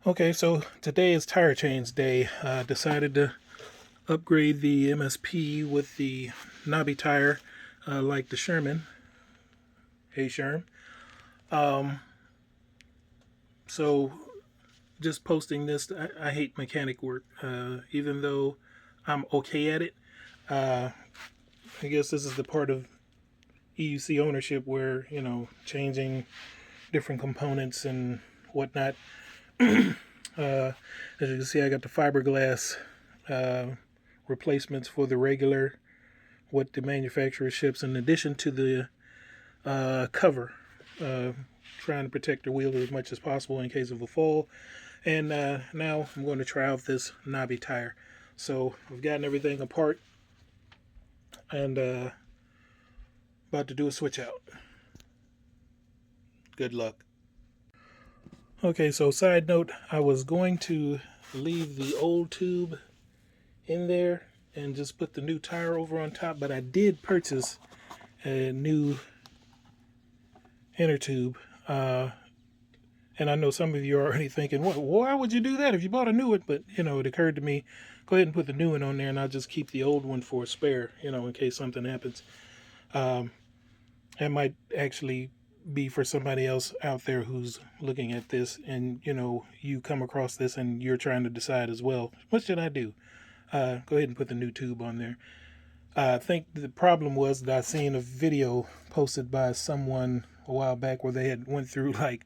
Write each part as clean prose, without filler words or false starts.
Okay, so today is tire change day. Decided to upgrade the MSP with the Knobby tire, like the Sherman. Hey, Sherman. Um, so just posting this. I hate mechanic work, even though I'm okay at it. Uh, I guess this is the part of EUC ownership where changing different components and whatnot. As you can see, I got the fiberglass replacements for the regular, what the manufacturer ships, in addition to the cover, trying to protect the wheel as much as possible in case of a fall. And now I'm going to try out this Knobby tire. So I've gotten everything apart and about to do a switch out. Good luck. Okay, so side note, I was going to leave the old tube in there and just put the new tire over on top, but I did purchase a new inner tube. And I know some of you are already thinking, why would you do that if you bought a new one? But, it occurred to me, go ahead and put the new one on there and I'll just keep the old one for a spare, in case something happens. That might actually be for somebody else out there who's looking at this and, you come across this and you're trying to decide as well, what should I do? Go ahead and put the new tube on there. I think the problem was that I seen a video posted by someone a while back where they had went through like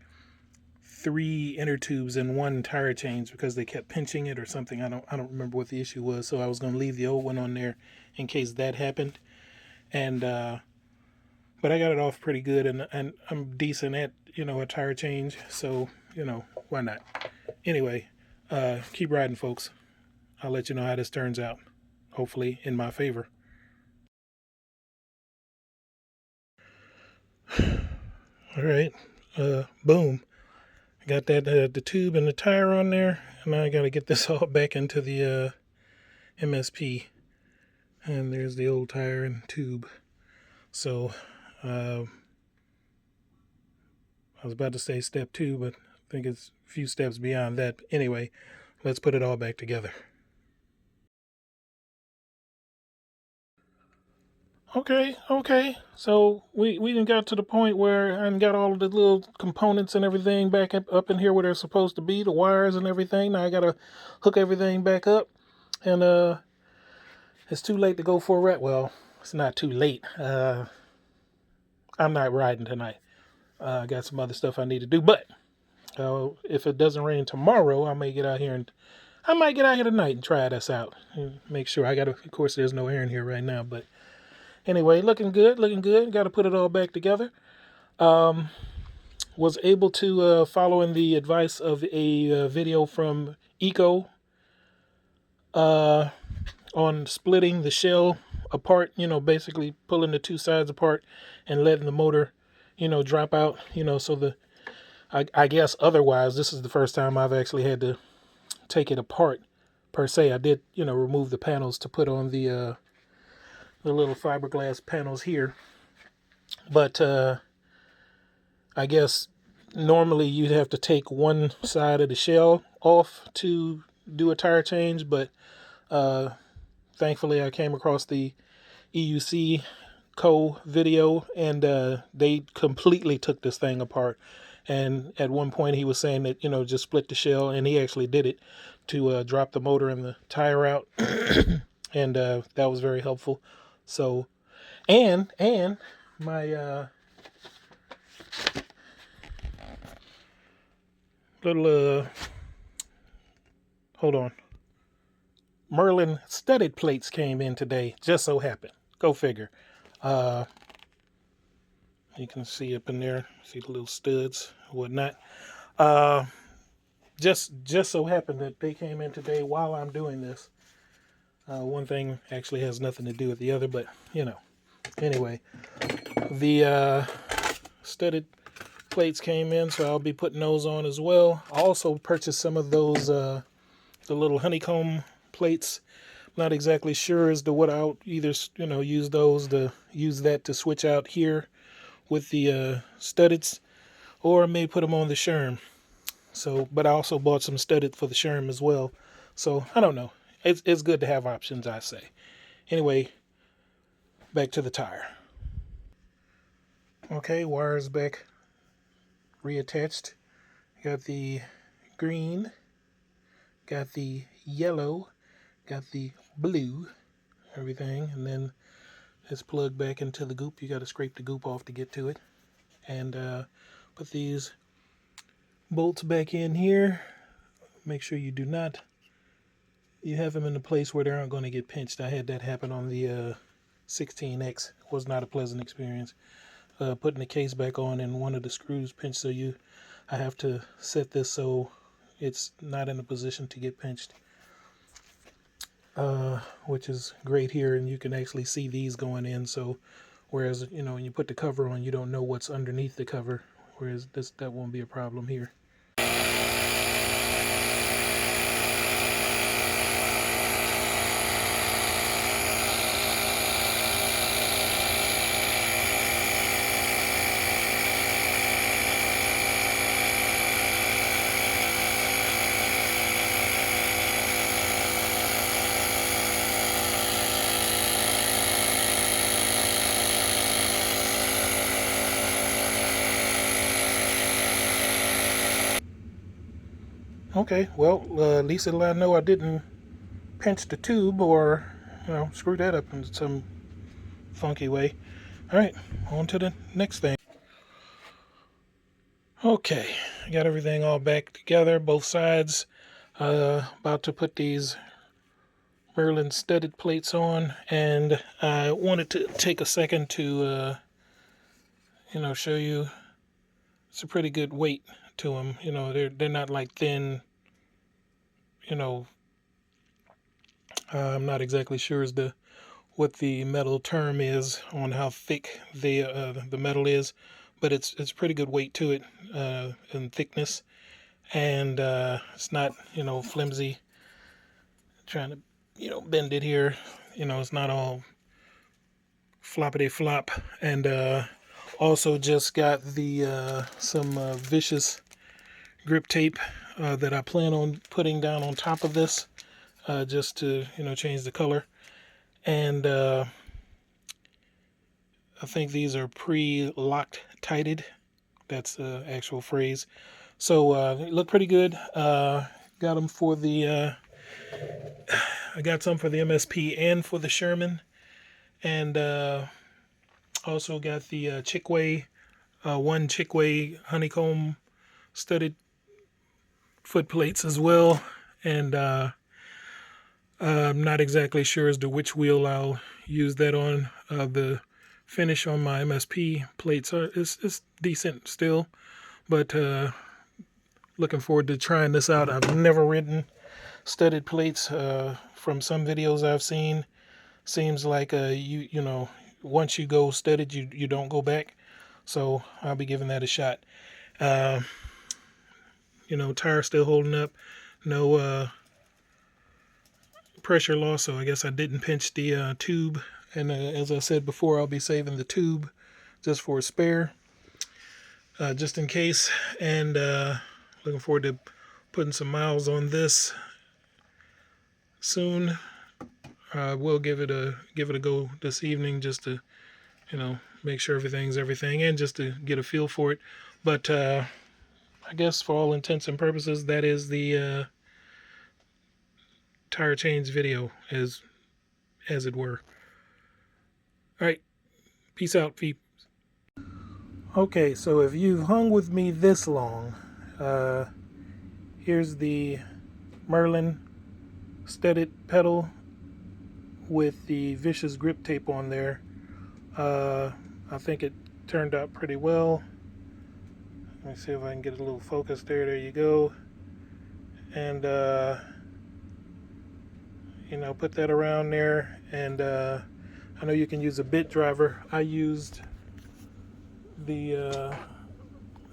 3 inner tubes in one tire change because they kept pinching it or something. I don't remember what the issue was, so I was going to leave the old one on there in case that happened. And but I got it off pretty good, and I'm decent at a tire change, so why not? Anyway, keep riding, folks. I'll let you know how this turns out. Hopefully in my favor. All right, boom. Got that the tube and the tire on there, and now I got to get this all back into the MSP. And there's the old tire and tube. So I was about to say step 2, but I think it's a few steps beyond that. Anyway, let's put it all back together. Okay. So we done got to the point where I got all the little components and everything back up in here where they're supposed to be, the wires and everything. Now I gotta hook everything back up, and it's too late to go for a ride. Well, it's not too late. I'm not riding tonight. I got some other stuff I need to do, but if it doesn't rain tomorrow, I might get out here tonight and try this out. And make sure of course, there's no air in here right now, but anyway, looking good. Got to put it all back together. Was able to follow in the advice of a video from Eco on splitting the shell apart. Basically pulling the two sides apart and letting the motor, drop out. So I guess otherwise, this is the first time I've actually had to take it apart per se. I did, remove the panels to put on the little fiberglass panels here, but I guess normally you'd have to take one side of the shell off to do a tire change, but thankfully I came across the EUC Co video, and they completely took this thing apart. And at one point he was saying that just split the shell, and he actually did it to drop the motor and the tire out, and that was very helpful. So and my little hold on, Murland studded plates came in today, just so happened. Go figure. You can see up in there, see the little studs, whatnot. Just so happened that they came in today while I'm doing this. One thing actually has nothing to do with the other, but anyway, the studded plates came in, so I'll be putting those on as well. I also purchased some of those the little honeycomb plates. Not exactly sure as to what I'll either use that to switch out here with the studdeds, or I may put them on the Sherman. So, but I also bought some studded for the Sherman as well. So I don't know. It's good to have options, I say. Anyway, back to the tire. Okay, wires back reattached. Got the green, got the yellow, got the blue, everything, and then it's plugged back into the goop. You got to scrape the goop off to get to it, and put these bolts back in here. Make sure you have them in a place where they aren't going to get pinched. I had that happen on the 16X. It was not a pleasant experience. Putting the case back on and one of the screws pinched, so I have to set this so it's not in a position to get pinched, which is great here, and you can actually see these going in. So whereas when you put the cover on, you don't know what's underneath the cover, whereas that won't be a problem here. Okay, well, at least I know I didn't pinch the tube or, screw that up in some funky way. All right, on to the next thing. Okay, I got everything all back together, both sides. About to put these Murland studded plates on, and I wanted to take a second to, show you it's a pretty good weight to them. They're not like thin. I'm not exactly sure as to what the metal term is on how thick the metal is, but it's pretty good weight to it in thickness, and it's not flimsy. Trying to bend it here, it's not all floppity flop, and also just got the some vicious grip tape that I plan on putting down on top of this, just to change the color. And I think these are pre-Loctited. That's the actual phrase. So they look pretty good. Got them for the I got some for the MSP and for the Sherman, and also got the one Chickway honeycomb studded foot plates as well. And I'm not exactly sure as to which wheel I'll use that on. The finish on my MSP plates is decent still, but looking forward to trying this out. I've never ridden studded plates. From some videos I've seen, seems like once you go studded, you don't go back. So I'll be giving that a shot. Tire still holding up. No pressure loss, so I guess I didn't pinch the tube. And as I said before, I'll be saving the tube just for a spare, just in case. And looking forward to putting some miles on this soon. We'll give it a go this evening, just to make sure everything's everything, and just to get a feel for it. But I guess for all intents and purposes, that is the tire change video, as it were. All right, peace out, peeps. Okay, so if you've hung with me this long, here's the Murland studded pedal with the vicious grip tape on there. I think it turned out pretty well. Let me see if I can get a little focus there. There you go. And put that around there. And I know you can use a bit driver. I used the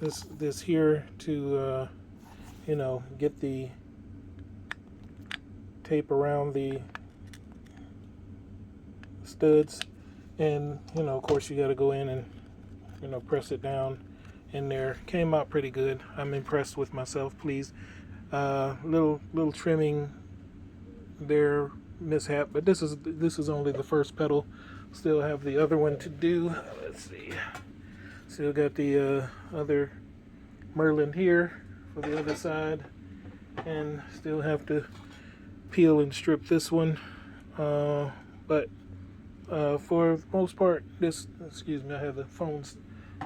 this here to get the tape around the studs, and of course you got to go in and press it down in there. Came out pretty good. I'm impressed with myself, please. Little trimming there, mishap, but this is only the first pedal. Still have the other one to do. Let's see. Still got the other Murland here for the other side, and still have to peel and strip this one. But for the most part, excuse me, I have the phones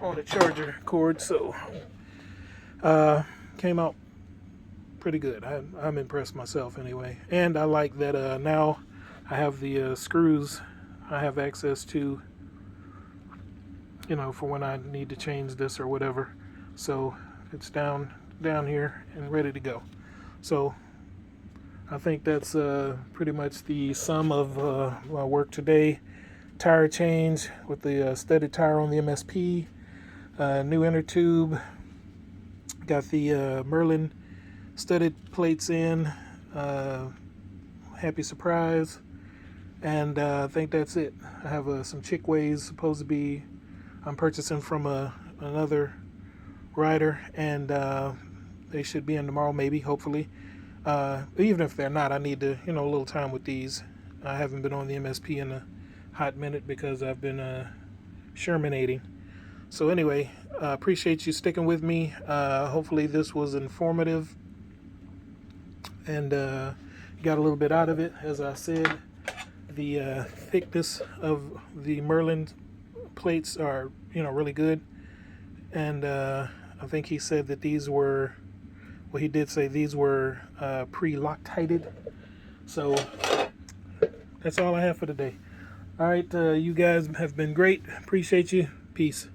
on the charger cord, so came out pretty good. I'm impressed myself anyway, and I like that now I have the screws I have access to, for when I need to change this or whatever. So it's down here and ready to go. So I think that's pretty much the sum of my work today. Tire change with the studded tire on the MSP, new inner tube, got the Murland studded plates in, happy surprise, and I think that's it. I have some chick ways supposed to be, I'm purchasing from another rider, and they should be in tomorrow, maybe, hopefully. Even if they're not, I need to, a little time with these. I haven't been on the MSP in a hot minute because I've been Shermanating. So anyway, appreciate you sticking with me. Hopefully this was informative and got a little bit out of it. As I said, the thickness of the Murland plates are, really good. And I think he said that these were, well, he did say these were pre-Loctited. So that's all I have for today. All right, you guys have been great. Appreciate you. Peace.